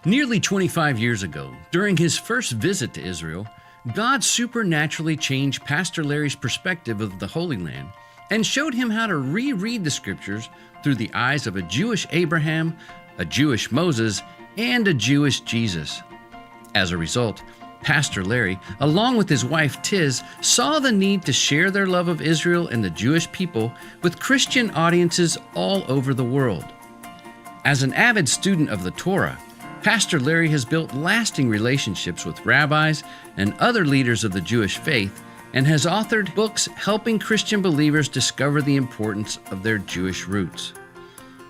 Nearly 25 years ago, during his first visit to Israel, God supernaturally changed Pastor Larry's perspective of the Holy Land and showed him how to reread the Scriptures through the eyes of a Jewish Abraham, a Jewish Moses, and a Jewish Jesus. As a result, Pastor Larry, along with his wife Tiz, saw the need to share their love of Israel and the Jewish people with Christian audiences all over the world. As an avid student of the Torah, Pastor Larry has built lasting relationships with rabbis and other leaders of the Jewish faith and has authored books helping Christian believers discover the importance of their Jewish roots.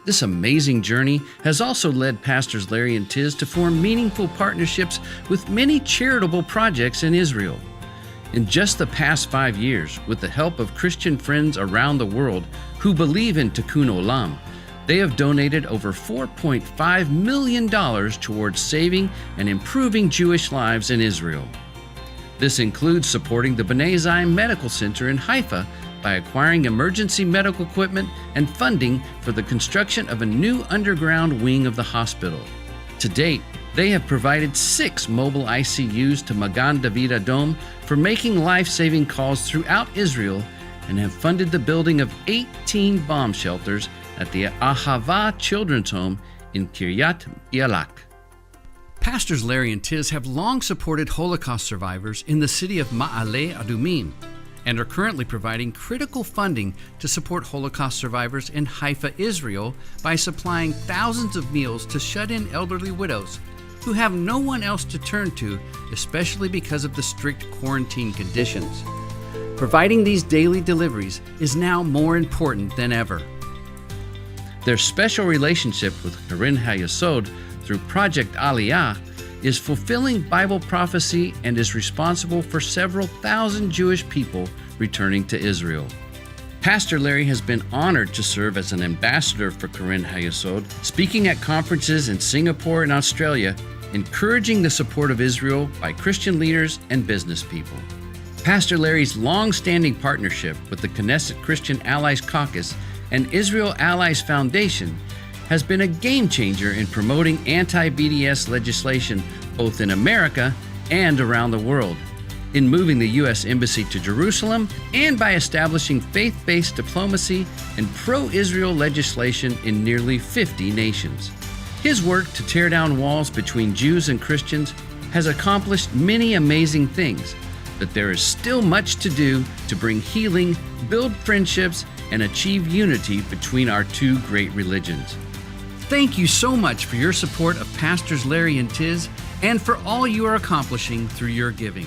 This amazing journey has also led Pastors Larry and Tiz to form meaningful partnerships with many charitable projects in Israel. In just the past 5 years, with the help of Christian friends around the world who believe in Tikkun Olam, they have donated over $4.5 million towards saving and improving Jewish lives in Israel. This includes supporting the Bnei Zion Medical Center in Haifa by acquiring emergency medical equipment and funding for the construction of a new underground wing of the hospital. To date, they have provided 6 mobile ICUs to Magan David Adom for making life-saving calls throughout Israel and have funded the building of 18 bomb shelters at the Ahava Children's Home in Kiryat Yalak. Pastors Larry and Tiz have long supported Holocaust survivors in the city of Ma'ale Adumim and are currently providing critical funding to support Holocaust survivors in Haifa, Israel, by supplying thousands of meals to shut-in elderly widows who have no one else to turn to, especially because of the strict quarantine conditions. Providing these daily deliveries is now more important than ever. Their special relationship with Keren HaYesod through Project Aliyah is fulfilling Bible prophecy and is responsible for several thousand Jewish people returning to Israel. Pastor Larry has been honored to serve as an ambassador for Keren HaYesod, speaking at conferences in Singapore and Australia, encouraging the support of Israel by Christian leaders and business people. Pastor Larry's long-standing partnership with the Knesset Christian Allies Caucus and Israel Allies Foundation has been a game changer in promoting anti-BDS legislation both in America and around the world, in moving the U.S. Embassy to Jerusalem, and by establishing faith-based diplomacy and pro-Israel legislation in nearly 50 nations. His work to tear down walls between Jews and Christians has accomplished many amazing things, but there is still much to do to bring healing, build friendships, and achieve unity between our two great religions. Thank you so much for your support of Pastors Larry and Tiz and for all you are accomplishing through your giving.